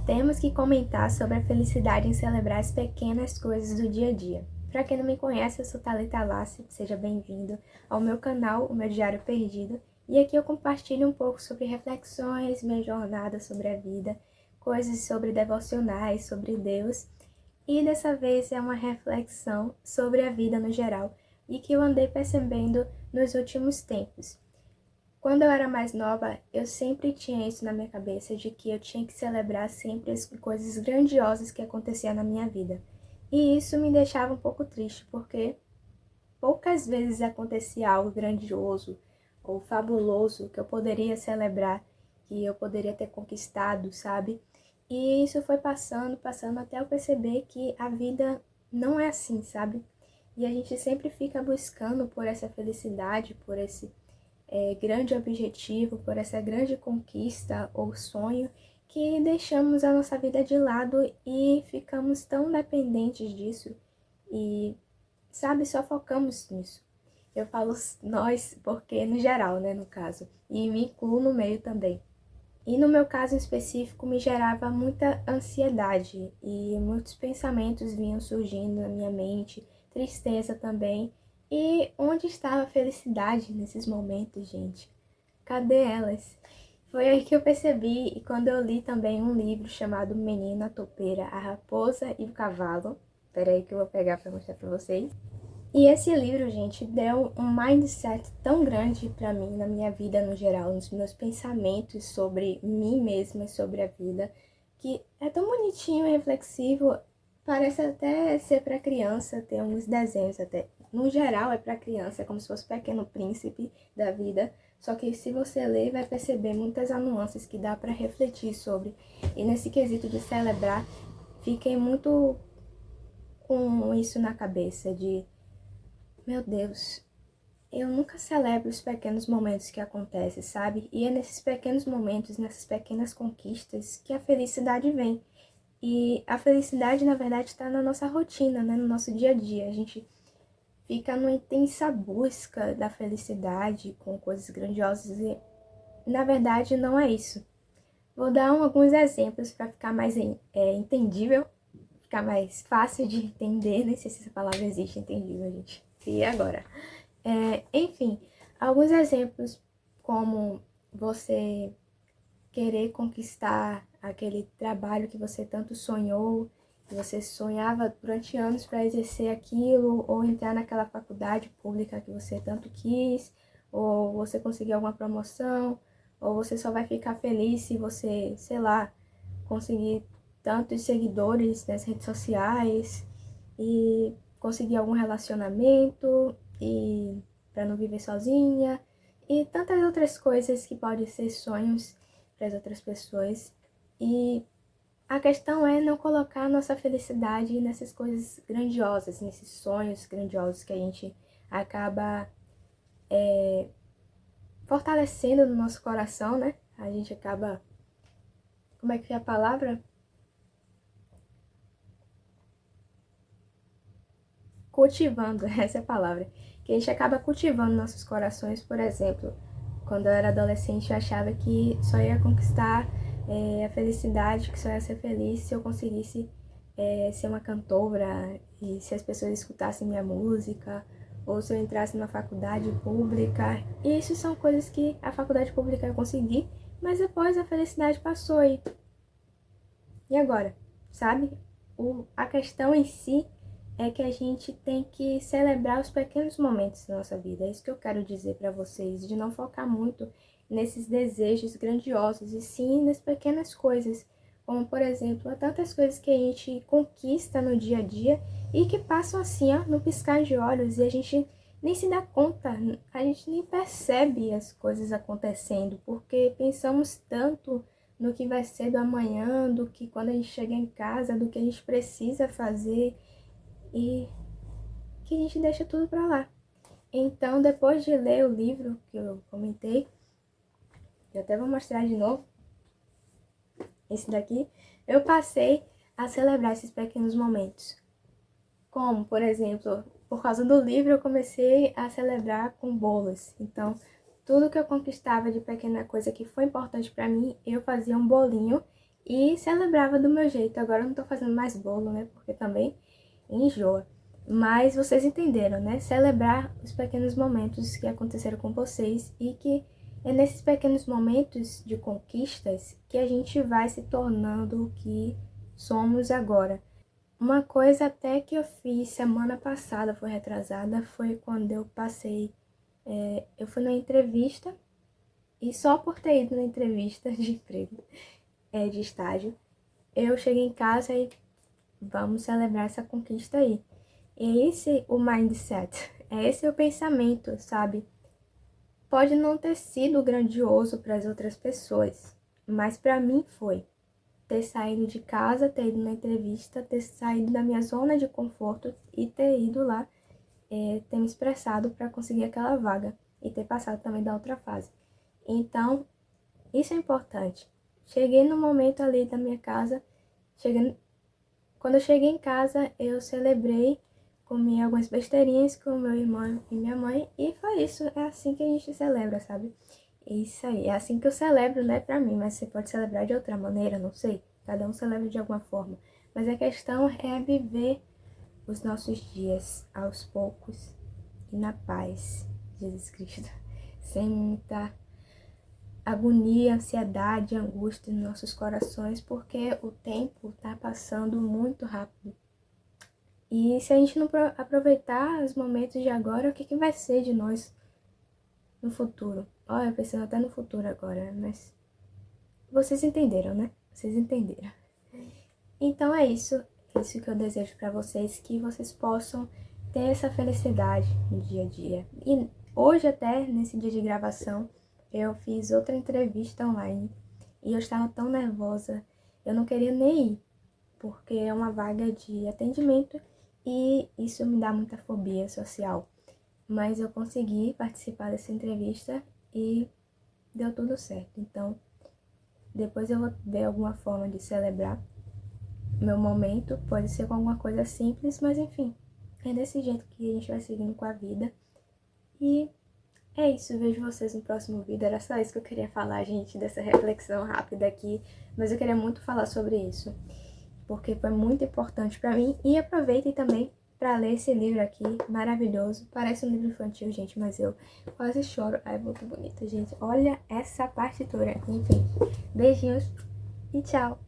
Temos que comentar sobre a felicidade em celebrar as pequenas coisas do dia a dia. Para quem não me conhece, eu sou Thalita Lassi, seja bem-vindo ao meu canal, o meu Diário Perdido. E aqui eu compartilho um pouco sobre reflexões, minha jornada sobre a vida, coisas sobre devocionais, sobre Deus. E dessa vez é uma reflexão sobre a vida no geral e que eu andei percebendo nos últimos tempos. Quando eu era mais nova, eu sempre tinha isso na minha cabeça, de que eu tinha que celebrar sempre as coisas grandiosas que aconteciam na minha vida. E isso me deixava um pouco triste, porque poucas vezes acontecia algo grandioso ou fabuloso que eu poderia celebrar, que eu poderia ter conquistado, sabe? E isso foi passando até eu perceber que a vida não é assim, sabe? E a gente sempre fica buscando por essa felicidade, por esse grande objetivo, por essa grande conquista ou sonho, que deixamos a nossa vida de lado e ficamos tão dependentes disso e, sabe, só focamos nisso. Eu falo nós porque no geral, né, no caso, e me incluo no meio também. E no meu caso em específico me gerava muita ansiedade e muitos pensamentos vinham surgindo na minha mente, tristeza também. E onde estava a felicidade nesses momentos, gente? Cadê elas? Foi aí que eu percebi, e quando eu li também um livro chamado Menina Topeira, a Raposa e o Cavalo. Peraí que eu vou pegar para mostrar para vocês. E esse livro, gente, deu um mindset tão grande pra mim, na minha vida no geral, nos meus pensamentos sobre mim mesma e sobre a vida, que é tão bonitinho e reflexivo, parece até ser pra criança, tem uns desenhos até. No geral é pra criança, é como se fosse o Pequeno Príncipe da vida, só que se você ler vai perceber muitas nuances que dá pra refletir sobre. E nesse quesito de celebrar, fiquei muito com isso na cabeça, de meu Deus, eu nunca celebro os pequenos momentos que acontecem, sabe? E é nesses pequenos momentos, nessas pequenas conquistas, que a felicidade vem. E a felicidade, na verdade, está na nossa rotina, né? No nosso dia a dia. A gente fica numa intensa busca da felicidade com coisas grandiosas e, na verdade, não é isso. Vou dar alguns exemplos para ficar mais entendível, ficar mais fácil de entender. Nem sei se essa palavra existe, entendível, gente. E agora? Enfim, alguns exemplos como você querer conquistar aquele trabalho que você tanto sonhou, que você sonhava durante anos para exercer aquilo, ou entrar naquela faculdade pública que você tanto quis, ou você conseguir alguma promoção, ou você só vai ficar feliz se você, sei lá, conseguir tantos seguidores nas redes sociais e conseguir algum relacionamento e para não viver sozinha e tantas outras coisas que podem ser sonhos para as outras pessoas. E a questão é não colocar a nossa felicidade nessas coisas grandiosas, nesses sonhos grandiosos que a gente acaba fortalecendo no nosso coração, né? A gente acaba, como é que é a palavra? Cultivando, essa é a palavra, que a gente acaba cultivando nossos corações. Por exemplo, quando eu era adolescente eu achava que só ia conquistar a felicidade, que só ia ser feliz se eu conseguisse ser uma cantora e se as pessoas escutassem minha música, ou se eu entrasse numa faculdade pública. E isso são coisas que a faculdade pública eu consegui, mas depois a felicidade passou e agora, sabe? A questão em si é que a gente tem que celebrar os pequenos momentos da nossa vida. É isso que eu quero dizer para vocês, de não focar muito nesses desejos grandiosos, e sim nas pequenas coisas, como por exemplo, há tantas coisas que a gente conquista no dia a dia e que passam assim, ó, no piscar de olhos, e a gente nem se dá conta, a gente nem percebe as coisas acontecendo, porque pensamos tanto no que vai ser do amanhã, do que quando a gente chega em casa, do que a gente precisa fazer, e que a gente deixa tudo pra lá. Então, depois de ler o livro que eu comentei, eu até vou mostrar de novo, esse daqui, eu passei a celebrar esses pequenos momentos. Como, por exemplo, por causa do livro eu comecei a celebrar com bolos. Então, tudo que eu conquistava de pequena coisa que foi importante pra mim, eu fazia um bolinho e celebrava do meu jeito. Agora eu não tô fazendo mais bolo, né? Porque também enjoa. Mas vocês entenderam, né? Celebrar os pequenos momentos que aconteceram com vocês e que é nesses pequenos momentos de conquistas que a gente vai se tornando o que somos agora. Uma coisa até que eu fiz semana passada, foi retrasada, foi quando eu passei. Eu fui numa entrevista e só por ter ido na entrevista de emprego, de estágio, eu cheguei em casa e vamos celebrar essa conquista aí. E é esse o mindset, é esse o pensamento, sabe? Pode não ter sido grandioso para as outras pessoas, mas para mim foi. Ter saído de casa, ter ido na entrevista, ter saído da minha zona de conforto e ter ido lá, ter me expressado para conseguir aquela vaga e ter passado também da outra fase. Então, isso é importante. Cheguei no momento ali da minha casa, quando eu cheguei em casa, eu celebrei, comi algumas besteirinhas com meu irmão e minha mãe, e foi isso. É assim que a gente celebra, sabe? Isso aí, é assim que eu celebro, né, pra mim, mas você pode celebrar de outra maneira, não sei. Cada um celebra de alguma forma. Mas a questão é viver os nossos dias aos poucos e na paz, Jesus Cristo, sem muita agonia, ansiedade, angústia nos nossos corações, porque o tempo tá passando muito rápido. E se a gente não aproveitar os momentos de agora, o que, que vai ser de nós no futuro? Olha, pensando até no futuro agora, mas vocês entenderam, né? Vocês entenderam. Então é isso que eu desejo para vocês, que vocês possam ter essa felicidade no dia a dia. E hoje até, nesse dia de gravação, eu fiz outra entrevista online e eu estava tão nervosa, eu não queria nem ir, porque é uma vaga de atendimento e isso me dá muita fobia social. Mas eu consegui participar dessa entrevista e deu tudo certo. Então, depois eu vou ver alguma forma de celebrar meu momento, pode ser com alguma coisa simples, mas enfim, é desse jeito que a gente vai seguindo com a vida. E é isso, vejo vocês no próximo vídeo. Era só isso que eu queria falar, gente, dessa reflexão rápida aqui, mas eu queria muito falar sobre isso, porque foi muito importante pra mim. E aproveitem também pra ler esse livro aqui, maravilhoso. Parece um livro infantil, gente, mas eu quase choro. É muito bonito, gente. Olha essa partitura. Enfim, beijinhos e tchau!